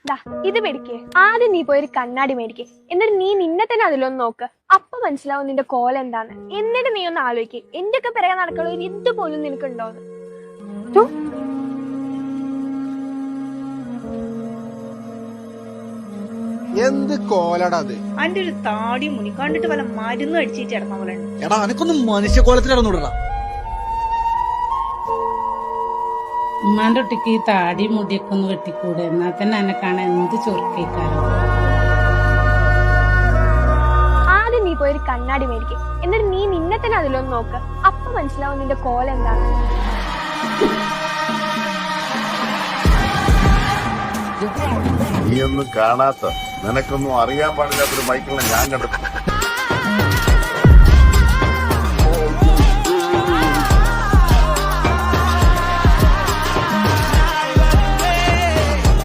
ദാ ഇത് മേടിക്കേ. ആദ്യം നീ പോയി ഒരു കണ്ണാടി മേടിക്കേ. എന്നിട്ട് നീ നിന്നെ തന്നെ അതിലൊന്ന് നോക്ക്. അപ്പൊ മനസ്സിലാവും നിന്റെ കോലം എന്താന്ന്. എന്നിട്ട് നീ ഒന്ന് ആലോചിക്കേ, എന്റെ ഒക്കെ പിറകെ നടക്കുന്ന ഒരു ഇത് പോലും നിനക്കുണ്ടോന്ന്. എന്ത് കോലടാ അത്? അന്റെ ഒരു താടി മുനി കണ്ടിട്ട് വല്ല മരുന്ന് അടിച്ചിട്ട് ഇറങ്ങാൻ പോലെ. എടാ അനക്കൊന്നും മനുഷ്യക്കോലത്തിൽ ഇറന്നുവിടടാ. ഉമ്മാന്റെ ഒട്ടിക്ക് ഈ താടി മുടിയൊക്കെ ഒന്ന് വെട്ടിക്കൂടെ, എന്നാ തന്നെ എന്നെ കാണാൻ എന്ത് ചൊറുക്കേക്കാരോ. ആദ്യം നീ പോയി ഒരു കണ്ണാടി മേടിക്കേ. എന്നിട്ട് നീ നിന്നെ തന്നെ അതിലൊന്ന് നോക്ക്. അപ്പൊ മനസ്സിലാവും നിന്റെ കോലം എന്താന്ന്. നീയൊന്നും കാണാത്ത, നിനക്കൊന്നും അറിയാൻ പാടില്ലാത്തൊരു മൈക്കിളിനെ ഞാൻ കണ്ടു.